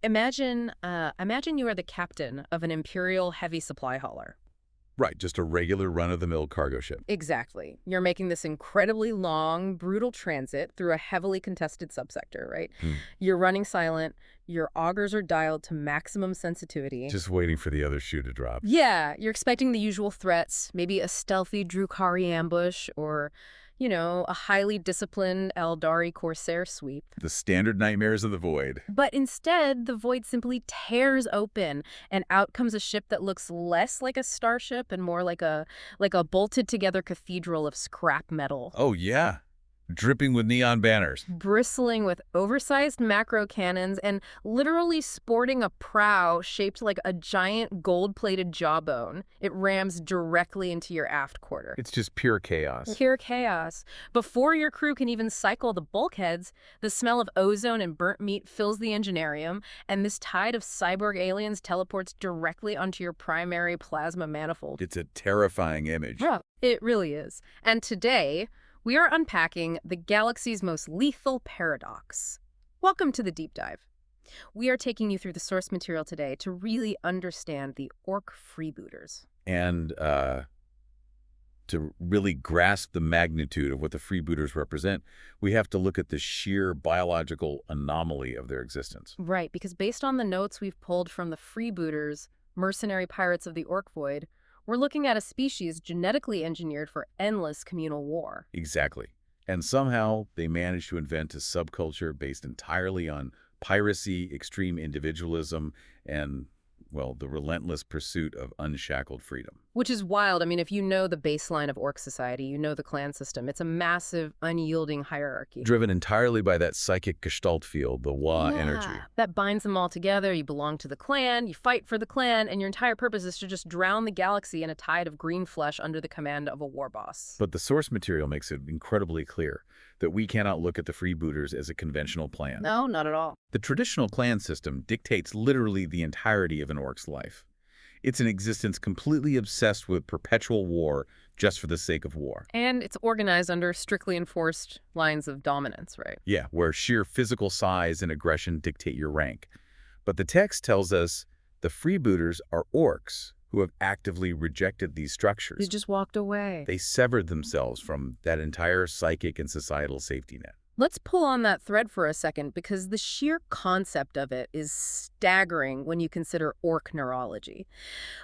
Imagine you are the captain of an Imperial heavy supply hauler. Right, just a regular run-of-the-mill cargo ship. Exactly. You're making this incredibly long, brutal transit through a heavily contested subsector, right? Hmm. You're running silent, your augers are dialed to maximum sensitivity. Just waiting for the other shoe to drop. Yeah, you're expecting the usual threats, maybe a stealthy Drukari ambush or, a highly disciplined Eldari Corsair sweep. The standard nightmares of the void. But instead, the void simply tears open, and out comes a ship that looks less like a starship and more like a bolted-together cathedral of scrap metal. Oh, yeah. Dripping with neon banners. Bristling with oversized macro cannons and literally sporting a prow shaped like a giant gold-plated jawbone. It rams directly into your aft quarter. It's just pure chaos. Pure chaos. Before your crew can even cycle the bulkheads, the smell of ozone and burnt meat fills the engineerium, and this tide of cyborg aliens teleports directly onto your primary plasma manifold. It's a terrifying image. Bro, it really is. And today, we are unpacking the galaxy's most lethal paradox. Welcome to the deep dive. We are taking you through the source material today to really understand the orc freebooters. And to really grasp the magnitude of what the freebooters represent, we have to look at the sheer biological anomaly of their existence. Right, because based on the notes we've pulled from the freebooters, mercenary pirates of the Orc Void, we're looking at a species genetically engineered for endless communal war. Exactly. And somehow they managed to invent a subculture based entirely on piracy, extreme individualism, and, well, the relentless pursuit of unshackled freedom. Which is wild. I mean, if you know the baseline of orc society, you know the clan system. It's a massive, unyielding hierarchy. Driven entirely by that psychic gestalt field, the Wa energy. That binds them all together. You belong to the clan, you fight for the clan, and your entire purpose is to just drown the galaxy in a tide of green flesh under the command of a war boss. But the source material makes it incredibly clear that we cannot look at the freebooters as a conventional clan. No, not at all. The traditional clan system dictates literally the entirety of an orc's life. It's an existence completely obsessed with perpetual war just for the sake of war. And it's organized under strictly enforced lines of dominance, right? Yeah, where sheer physical size and aggression dictate your rank. But the text tells us the freebooters are orcs who have actively rejected these structures. They just walked away. They severed themselves from that entire psychic and societal safety net. Let's pull on that thread for a second, because the sheer concept of it is staggering when you consider orc neurology.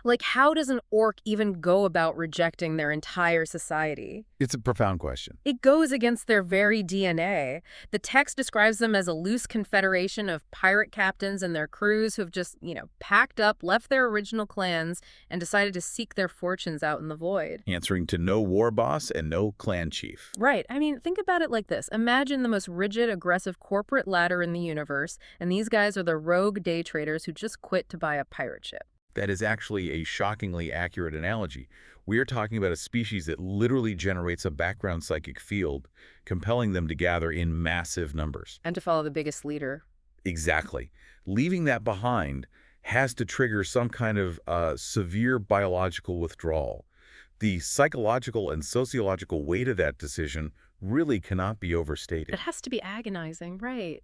Like, how does an orc even go about rejecting their entire society? It's a profound question. It goes against their very DNA. The text describes them as a loose confederation of pirate captains and their crews who have just, packed up, left their original clans, and decided to seek their fortunes out in the void. Answering to no war boss and no clan chief. Right. I mean, think about it like this. Imagine the most rigid, aggressive corporate ladder in the universe, and these guys are the rogue day traders who just quit to buy a pirate ship. That is actually a shockingly accurate analogy. We are talking about a species that literally generates a background psychic field, compelling them to gather in massive numbers. And to follow the biggest leader. Exactly. Leaving that behind has to trigger some kind of severe biological withdrawal. The psychological and sociological weight of that decision really cannot be overstated. It has to be agonizing, right?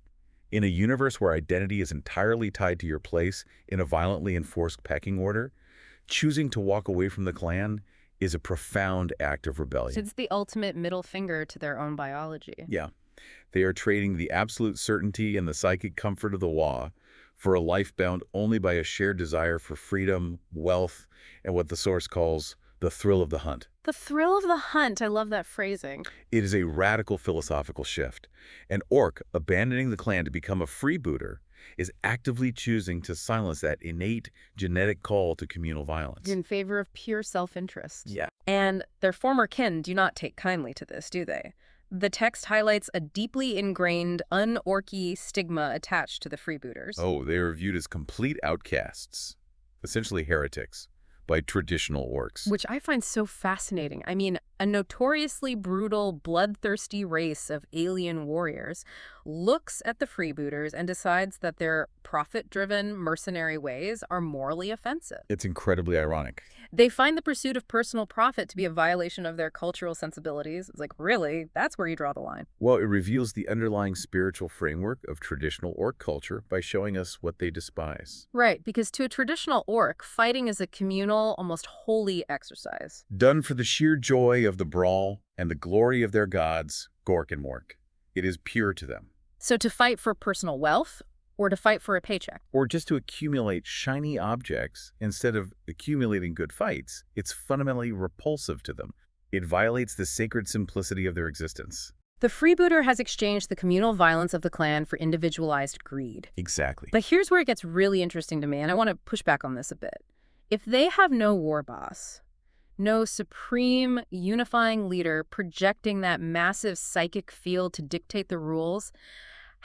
In a universe where identity is entirely tied to your place in a violently enforced pecking order, choosing to walk away from the clan is a profound act of rebellion. It's the ultimate middle finger to their own biology. Yeah. They are trading the absolute certainty and the psychic comfort of the Wa for a life bound only by a shared desire for freedom, wealth, and what the source calls the thrill of the hunt. The thrill of the hunt. I love that phrasing. It is a radical philosophical shift. An orc abandoning the clan to become a freebooter is actively choosing to silence that innate genetic call to communal violence. In favor of pure self-interest. Yeah. And their former kin do not take kindly to this, do they? The text highlights a deeply ingrained, un-orky stigma attached to the freebooters. Oh, they are viewed as complete outcasts, essentially heretics, by traditional orcs. Which I find so fascinating. I mean, a notoriously brutal, bloodthirsty race of alien warriors, looks at the freebooters and decides that their profit-driven, mercenary ways are morally offensive. It's incredibly ironic. They find the pursuit of personal profit to be a violation of their cultural sensibilities. It's like, really? That's where you draw the line. Well, it reveals the underlying spiritual framework of traditional orc culture by showing us what they despise. Right, because to a traditional orc, fighting is a communal, almost holy exercise. Done for the sheer joy of the brawl and the glory of their gods, Gork and Mork. It is pure to them. So to fight for personal wealth, or to fight for a paycheck? Or just to accumulate shiny objects instead of accumulating good fights, it's fundamentally repulsive to them. It violates the sacred simplicity of their existence. The freebooter has exchanged the communal violence of the clan for individualized greed. Exactly. But here's where it gets really interesting to me, and I want to push back on this a bit. If they have no war boss, no supreme unifying leader projecting that massive psychic field to dictate the rules,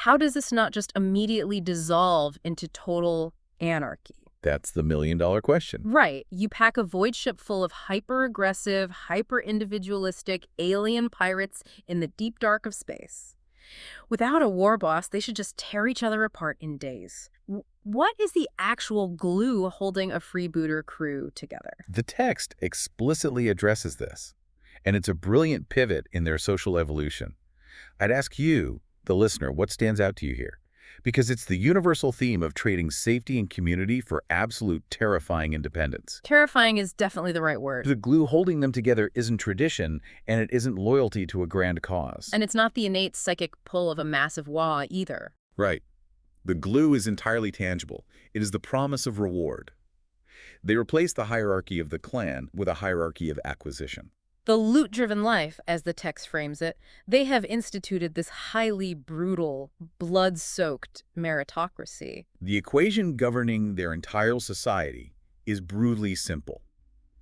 how does this not just immediately dissolve into total anarchy? That's the million-dollar question. Right. You pack a void ship full of hyper-aggressive, hyper-individualistic alien pirates in the deep dark of space. Without a war boss, they should just tear each other apart in days. What is the actual glue holding a freebooter crew together? The text explicitly addresses this, and it's a brilliant pivot in their social evolution. I'd ask you, the listener, what stands out to you here? Because it's the universal theme of trading safety and community for absolute terrifying independence. Terrifying is definitely the right word. The glue holding them together isn't tradition, and it isn't loyalty to a grand cause. And it's not the innate psychic pull of a massive wah either. Right. The glue is entirely tangible. It is the promise of reward. They replace the hierarchy of the clan with a hierarchy of acquisition. The loot-driven life, as the text frames it, they have instituted this highly brutal, blood-soaked meritocracy. The equation governing their entire society is brutally simple.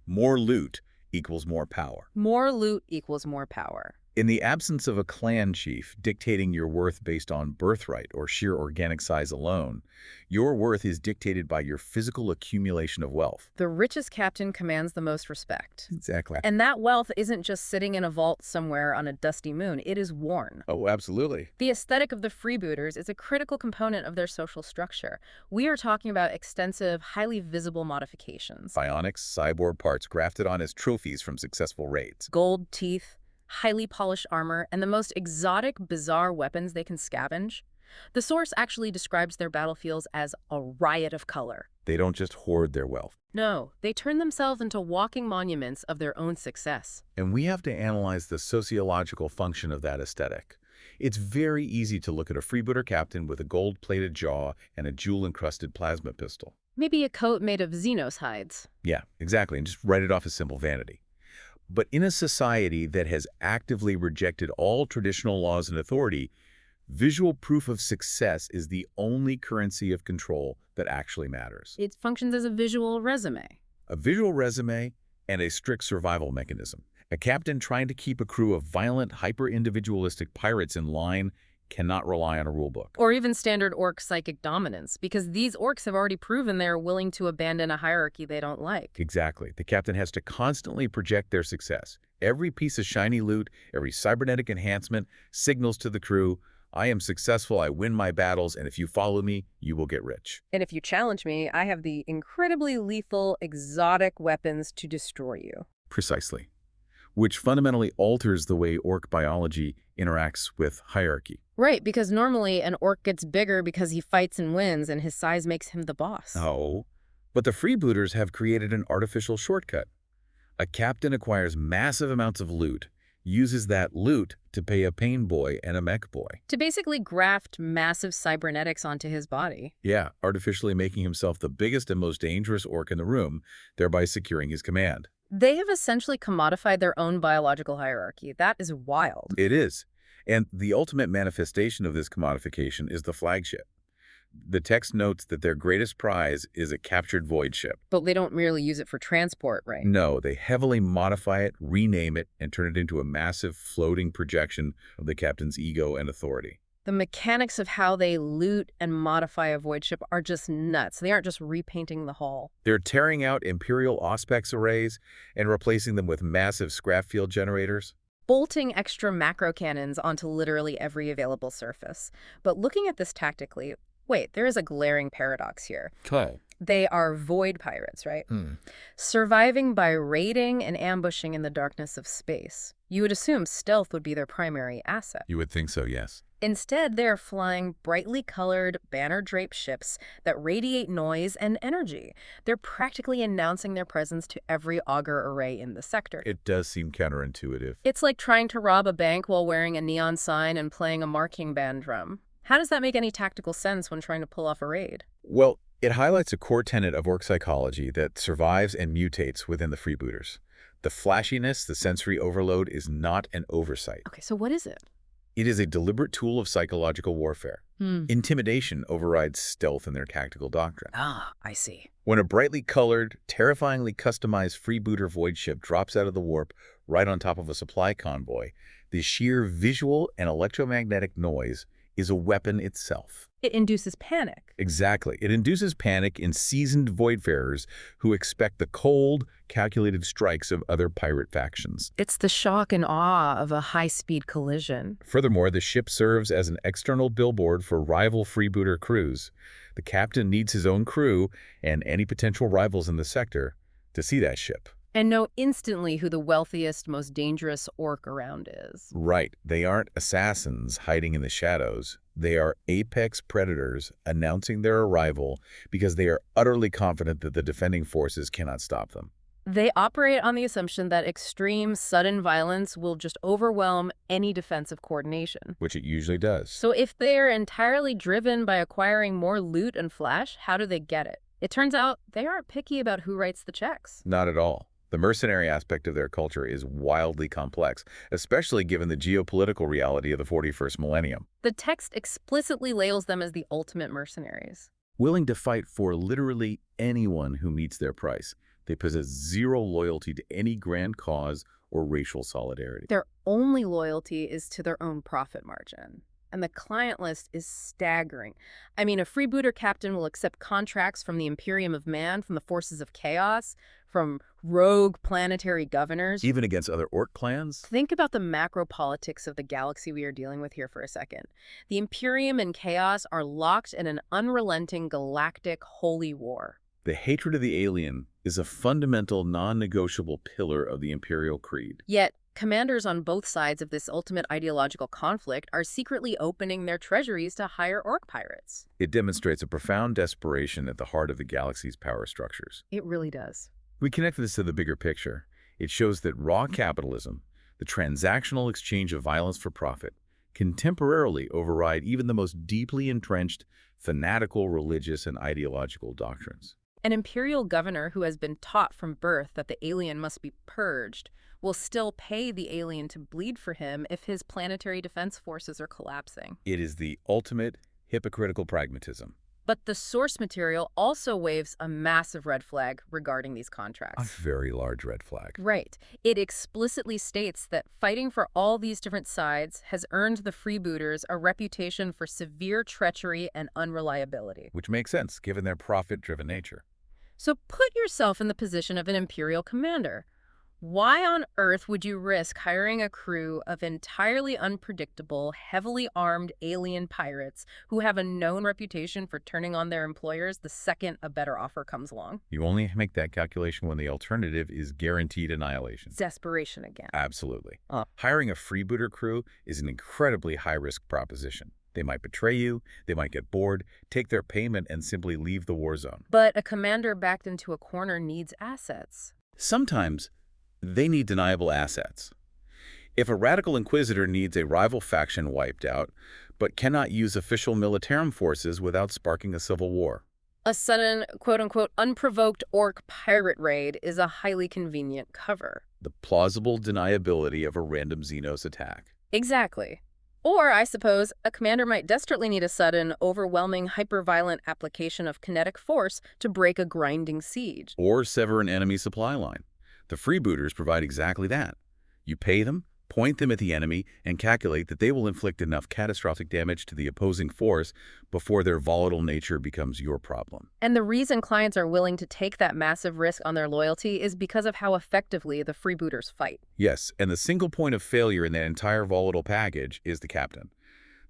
More loot equals more power. More loot equals more power. In the absence of a clan chief dictating your worth based on birthright or sheer organic size alone, your worth is dictated by your physical accumulation of wealth. The richest captain commands the most respect. Exactly. And that wealth isn't just sitting in a vault somewhere on a dusty moon. It is worn. Oh, absolutely. The aesthetic of the freebooters is a critical component of their social structure. We are talking about extensive, highly visible modifications. Bionics, cyborg parts grafted on as trophies from successful raids. Gold teeth, highly polished armor, and the most exotic, bizarre weapons they can scavenge. The source actually describes their battlefields as a riot of color. They don't just hoard their wealth. No, they turn themselves into walking monuments of their own success. And we have to analyze the sociological function of that aesthetic. It's very easy to look at a freebooter captain with a gold-plated jaw and a jewel-encrusted plasma pistol. Maybe a coat made of Xenos hides. Yeah, exactly, and just write it off as simple vanity. But in a society that has actively rejected all traditional laws and authority, visual proof of success is the only currency of control that actually matters. It functions as a visual resume. A visual resume and a strict survival mechanism. A captain trying to keep a crew of violent, hyper-individualistic pirates in line cannot rely on a rulebook. Or even standard orc psychic dominance, because these orcs have already proven they're willing to abandon a hierarchy they don't like. Exactly. The captain has to constantly project their success. Every piece of shiny loot, every cybernetic enhancement signals to the crew, I am successful, I win my battles, and if you follow me, you will get rich. And if you challenge me, I have the incredibly lethal, exotic weapons to destroy you. Precisely. Which fundamentally alters the way orc biology interacts with hierarchy. Right, because normally an orc gets bigger because he fights and wins, and his size makes him the boss. Oh, but the freebooters have created an artificial shortcut. A captain acquires massive amounts of loot, uses that loot to pay a pain boy and a mech boy. To basically graft massive cybernetics onto his body. Yeah, artificially making himself the biggest and most dangerous orc in the room, thereby securing his command. They have essentially commodified their own biological hierarchy. That is wild. It is. And the ultimate manifestation of this commodification is the flagship. The text notes that their greatest prize is a captured void ship. But they don't merely use it for transport, right? No, they heavily modify it, rename it, and turn it into a massive floating projection of the captain's ego and authority. The mechanics of how they loot and modify a void ship are just nuts. They aren't just repainting the hull. They're tearing out Imperial Auspex arrays and replacing them with massive scrap field generators. Bolting extra macro cannons onto literally every available surface. But looking at this tactically, wait, there is a glaring paradox here. Okay. They are void pirates, right? Surviving by raiding and ambushing in the darkness of space. You would assume stealth would be their primary asset. You would think so, yes. Instead, they're flying brightly colored, banner-draped ships that radiate noise and energy. They're practically announcing their presence to every auger array in the sector. It does seem counterintuitive. It's like trying to rob a bank while wearing a neon sign and playing a marching band drum. How does that make any tactical sense when trying to pull off a raid? Well, it highlights a core tenet of orc psychology that survives and mutates within the freebooters. The flashiness, the sensory overload is not an oversight. Okay, so what is it? It is a deliberate tool of psychological warfare. Intimidation overrides stealth in their tactical doctrine. Ah, I see. When a brightly colored, terrifyingly customized freebooter void ship drops out of the warp right on top of a supply convoy, the sheer visual and electromagnetic noise is a weapon itself. It induces panic. Exactly. It induces panic in seasoned voidfarers who expect the cold, calculated strikes of other pirate factions. It's the shock and awe of a high-speed collision. Furthermore, the ship serves as an external billboard for rival freebooter crews. The captain needs his own crew and any potential rivals in the sector to see that ship. And know instantly who the wealthiest, most dangerous orc around is. Right. They aren't assassins hiding in the shadows. They are apex predators announcing their arrival because they are utterly confident that the defending forces cannot stop them. They operate on the assumption that extreme, sudden violence will just overwhelm any defensive coordination. Which it usually does. So if they are entirely driven by acquiring more loot and flash, how do they get it? It turns out they aren't picky about who writes the checks. Not at all. The mercenary aspect of their culture is wildly complex, especially given the geopolitical reality of the 41st millennium. The text explicitly labels them as the ultimate mercenaries. Willing to fight for literally anyone who meets their price, they possess zero loyalty to any grand cause or racial solidarity. Their only loyalty is to their own profit margin. And the client list is staggering. I mean, a freebooter captain will accept contracts from the Imperium of Man, from the Forces of Chaos, from rogue planetary governors. Even against other orc clans? Think about the macro politics of the galaxy we are dealing with here for a second. The Imperium and Chaos are locked in an unrelenting galactic holy war. The hatred of the alien is a fundamental, non-negotiable pillar of the Imperial Creed. Yet, commanders on both sides of this ultimate ideological conflict are secretly opening their treasuries to hire orc pirates. It demonstrates a profound desperation at the heart of the galaxy's power structures. It really does. We connect this to the bigger picture. It shows that raw capitalism, the transactional exchange of violence for profit, can temporarily override even the most deeply entrenched, fanatical religious and ideological doctrines. An imperial governor who has been taught from birth that the alien must be purged will still pay the alien to bleed for him if his planetary defense forces are collapsing. It is the ultimate hypocritical pragmatism. But the source material also waves a massive red flag regarding these contracts. A very large red flag. Right. It explicitly states that fighting for all these different sides has earned the freebooters a reputation for severe treachery and unreliability. Which makes sense, given their profit-driven nature. So put yourself in the position of an imperial commander. Why on earth would you risk hiring a crew of entirely unpredictable, heavily armed alien pirates who have a known reputation for turning on their employers the second a better offer comes along? You only make that calculation when the alternative is guaranteed annihilation. Desperation again. Absolutely. Hiring a freebooter crew is an incredibly high-risk proposition. They might betray you, they might get bored, take their payment, and simply leave the war zone. But a commander backed into a corner needs assets. Sometimes they need deniable assets. If a radical inquisitor needs a rival faction wiped out, but cannot use official militarum forces without sparking a civil war. A sudden, quote-unquote, unprovoked orc pirate raid is a highly convenient cover. The plausible deniability of a random Xenos attack. Exactly. Or, I suppose, a commander might desperately need a sudden, overwhelming, hyper-violent application of kinetic force to break a grinding siege. Or sever an enemy supply line. The freebooters provide exactly that. You pay them, point them at the enemy, and calculate that they will inflict enough catastrophic damage to the opposing force before their volatile nature becomes your problem. And the reason clients are willing to take that massive risk on their loyalty is because of how effectively the freebooters fight. Yes, and the single point of failure in that entire volatile package is the captain.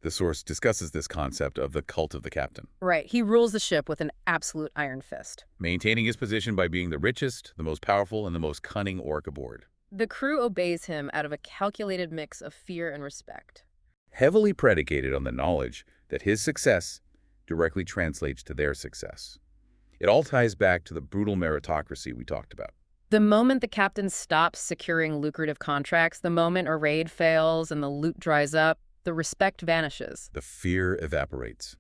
The source discusses this concept of the cult of the captain, Right, he rules the ship with an absolute iron fist. maintaining his position by being the richest, the most powerful, and the most cunning orc aboard. The crew obeys him out of a calculated mix of fear and respect. Heavily predicated on the knowledge that his success directly translates to their success. It all ties back to the brutal meritocracy we talked about. The moment the captain stops securing lucrative contracts, the moment a raid fails and the loot dries up, the respect vanishes. The fear evaporates.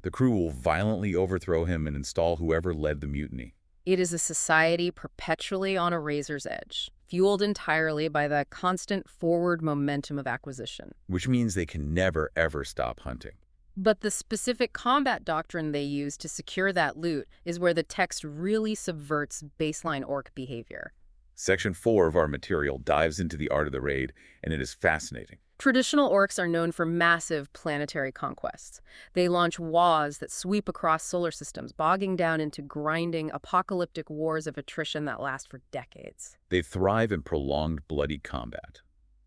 The crew will violently overthrow him and install whoever led the mutiny. It is a society perpetually on a razor's edge, fueled entirely by the constant forward momentum of acquisition. Which means they can never, ever stop hunting. But the specific combat doctrine they use to secure that loot is where the text really subverts baseline orc behavior. Section 4 of our material dives into the art of the raid, and it is fascinating. Traditional orcs are known for massive planetary conquests. They launch wars that sweep across solar systems, bogging down into grinding, apocalyptic wars of attrition that last for decades. They thrive in prolonged, bloody combat.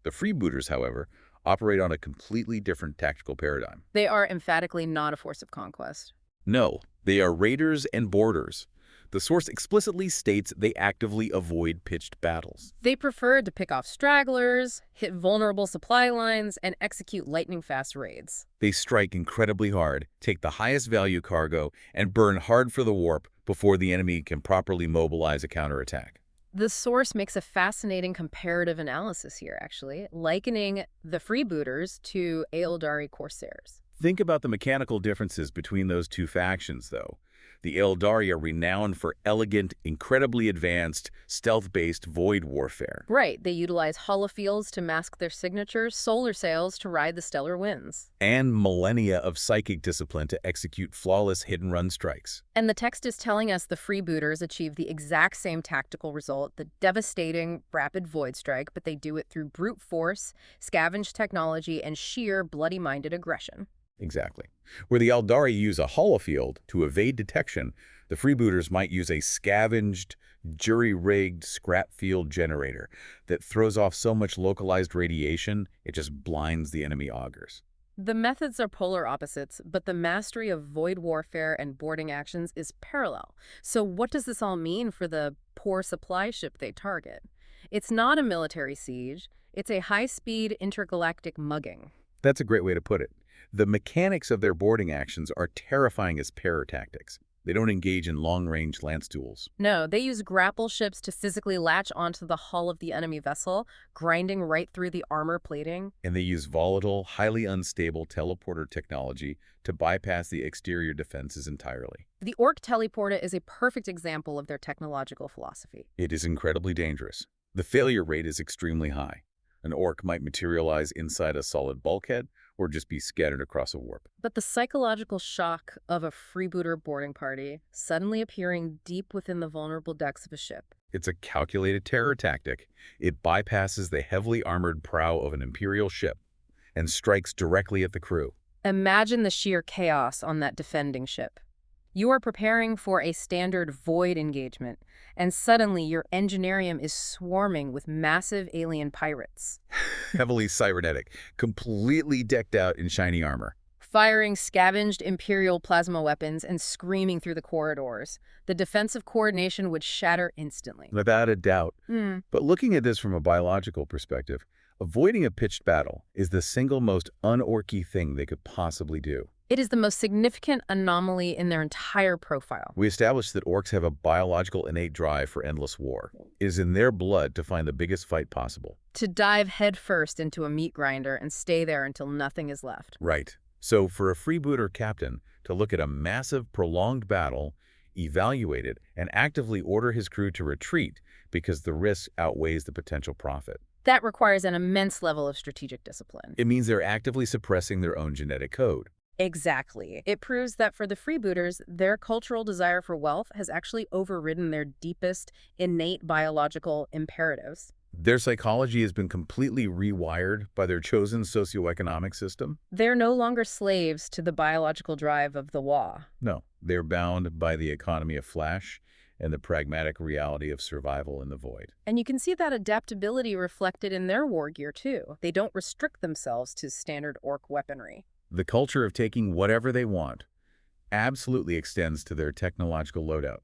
The freebooters, however, operate on a completely different tactical paradigm. They are emphatically not a force of conquest. No, they are raiders and boarders. The source explicitly states they actively avoid pitched battles. They prefer to pick off stragglers, hit vulnerable supply lines, and execute lightning-fast raids. They strike incredibly hard, take the highest value cargo, and burn hard for the warp before the enemy can properly mobilize a counterattack. The source makes a fascinating comparative analysis here, actually, likening the freebooters to Eldari corsairs. Think about the mechanical differences between those two factions, though. The Eldari are renowned for elegant, incredibly advanced, stealth-based void warfare. Right, they utilize holofields to mask their signatures, solar sails to ride the stellar winds. And millennia of psychic discipline to execute flawless hit-and-run strikes. And the text is telling us the freebooters achieve the exact same tactical result, the devastating, rapid void strike, but they do it through brute force, scavenged technology, and sheer bloody-minded aggression. Exactly. Where the Eldari use a holofield to evade detection, the freebooters might use a scavenged, jury-rigged scrap field generator that throws off so much localized radiation it just blinds the enemy augurs. The methods are polar opposites, but the mastery of void warfare and boarding actions is parallel. So what does this all mean for the poor supply ship they target? It's not a military siege. It's a high-speed intergalactic mugging. That's a great way to put it. The mechanics of their boarding actions are terrifying as terror tactics. They don't engage in long-range lance duels. No, they use grapple ships to physically latch onto the hull of the enemy vessel, grinding right through the armor plating. And they use volatile, highly unstable teleporter technology to bypass the exterior defenses entirely. The Orc teleporter is a perfect example of their technological philosophy. It is incredibly dangerous. The failure rate is extremely high. An orc might materialize inside a solid bulkhead or just be scattered across a warp. But the psychological shock of a freebooter boarding party suddenly appearing deep within the vulnerable decks of a ship. It's a calculated terror tactic. It bypasses the heavily armored prow of an Imperial ship and strikes directly at the crew. Imagine the sheer chaos on that defending ship. You are preparing for a standard void engagement, and suddenly your engineerium is swarming with massive alien pirates. Heavily cybernetic, completely decked out in shiny armor. Firing scavenged Imperial plasma weapons and screaming through the corridors. The defensive coordination would shatter instantly. Without a doubt. But looking at this from a biological perspective, avoiding a pitched battle is the single most un-orky thing they could possibly do. It is the most significant anomaly in their entire profile. We established that orcs have a biological innate drive for endless war. It is in their blood to find the biggest fight possible. To dive headfirst into a meat grinder and stay there until nothing is left. Right. So for a freebooter captain to look at a massive, prolonged battle, evaluate it, and actively order his crew to retreat because the risk outweighs the potential profit. That requires an immense level of strategic discipline. It means they're actively suppressing their own genetic code. Exactly. It proves that for the freebooters, their cultural desire for wealth has actually overridden their deepest, innate biological imperatives. Their psychology has been completely rewired by their chosen socioeconomic system. They're no longer slaves to the biological drive of the Wa. No, they're bound by the economy of flash and the pragmatic reality of survival in the void. And you can see that adaptability reflected in their war gear, too. They don't restrict themselves to standard orc weaponry. The culture of taking whatever they want absolutely extends to their technological loadout.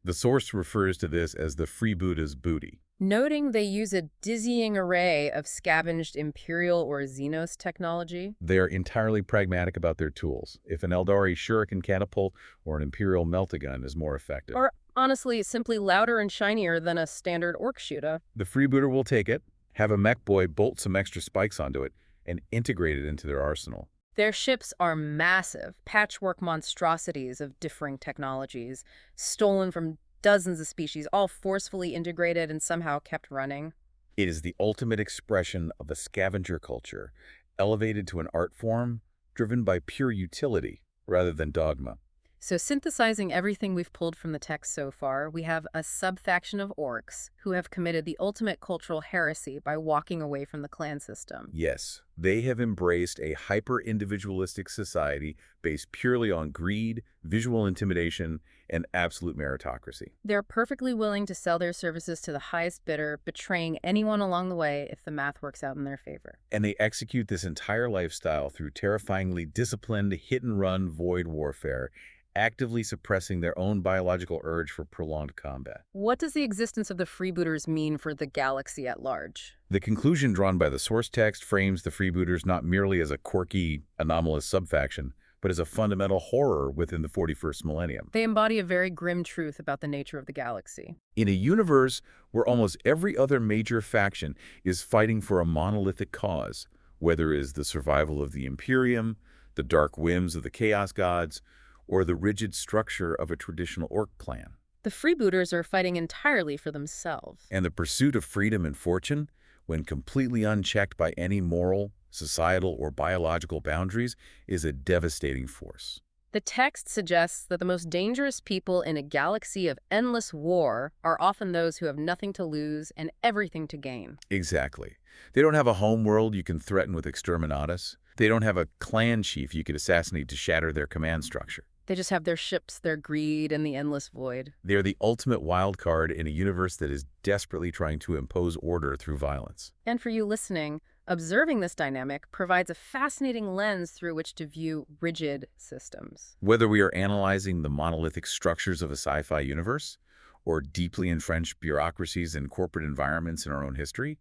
The source refers to this as the Freebooterz booty. Noting they use a dizzying array of scavenged Imperial or Xenos technology. They are entirely pragmatic about their tools. If an Eldari shuriken catapult or an Imperial melt-a-gun is more effective, Or, honestly, simply louder and shinier than a standard orc shooter. the freebooter will take it, have a mech boy bolt some extra spikes onto it, and integrate it into their arsenal. Their ships are massive, patchwork monstrosities of differing technologies, stolen from dozens of species, all forcefully integrated and somehow kept running. It is the ultimate expression of a scavenger culture, elevated to an art form driven by pure utility rather than dogma. So synthesizing everything we've pulled from the text so far, we have a subfaction of orcs who have committed the ultimate cultural heresy by walking away from the clan system. Yes, they have embraced a hyper-individualistic society based purely on greed, visual intimidation, and absolute meritocracy. They're perfectly willing to sell their services to the highest bidder, betraying anyone along the way if the math works out in their favor. And they execute this entire lifestyle through terrifyingly disciplined hit-and-run void warfare, actively suppressing their own biological urge for prolonged combat. What does the existence of the Freebooters mean for the galaxy at large? The conclusion drawn by the source text frames the Freebooters not merely as a quirky, anomalous subfaction, but as a fundamental horror within the 41st millennium. They embody a very grim truth about the nature of the galaxy. In a universe where almost every other major faction is fighting for a monolithic cause, whether it is the survival of the Imperium, the dark whims of the Chaos Gods, or the rigid structure of a traditional orc clan. The Freebooters are fighting entirely for themselves. And the pursuit of freedom and fortune, when completely unchecked by any moral, societal, or biological boundaries, is a devastating force. The text suggests that the most dangerous people in a galaxy of endless war are often those who have nothing to lose and everything to gain. Exactly. They don't have a home world you can threaten with exterminatus. They don't have a clan chief you could assassinate to shatter their command structure. They just have their ships, their greed, and the endless void. They are the ultimate wild card in a universe that is desperately trying to impose order through violence. And for you listening, observing this dynamic provides a fascinating lens through which to view rigid systems. Whether we are analyzing the monolithic structures of a sci-fi universe, or deeply entrenched bureaucracies and corporate environments in our own history,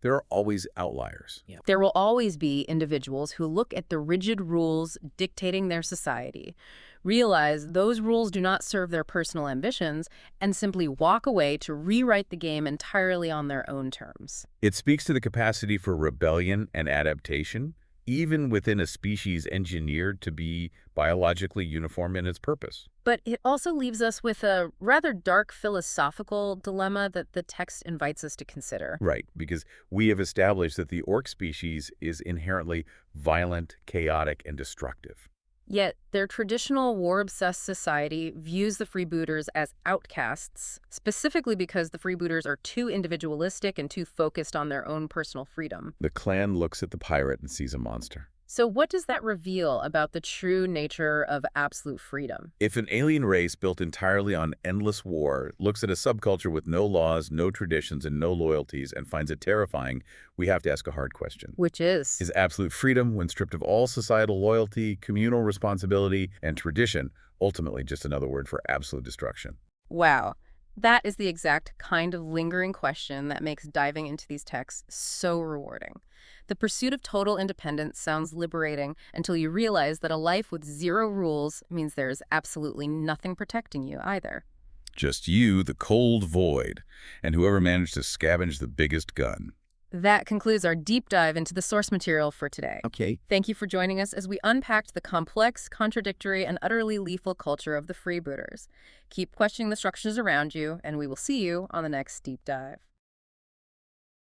there are always outliers. There will always be individuals who look at the rigid rules dictating their society, realize those rules do not serve their personal ambitions, and simply walk away to rewrite the game entirely on their own terms. It speaks to the capacity for rebellion and adaptation, even within a species engineered to be biologically uniform in its purpose. But it also leaves us with a rather dark philosophical dilemma that the text invites us to consider. Right, because we have established that the orc species is inherently violent, chaotic, and destructive. Yet, their traditional war-obsessed society views the Freebooters as outcasts, specifically because the Freebooters are too individualistic and too focused on their own personal freedom. The clan looks at the pirate and sees a monster. So what does that reveal about the true nature of absolute freedom? If an alien race built entirely on endless war looks at a subculture with no laws, no traditions, and no loyalties and finds it terrifying, we have to ask a hard question. Which is? Is absolute freedom, when stripped of all societal loyalty, communal responsibility, and tradition, ultimately just another word for absolute destruction? Wow. That is the exact kind of lingering question that makes diving into these texts so rewarding. The pursuit of total independence sounds liberating until you realize that a life with zero rules means there's absolutely nothing protecting you either. Just you, the cold void, and whoever managed to scavenge the biggest gun. That concludes our deep dive into the source material for today. Okay. Thank you for joining us as we unpacked the complex, contradictory, and utterly lethal culture of the Freebooters. Keep questioning the structures around you, and we will see you on the next deep dive.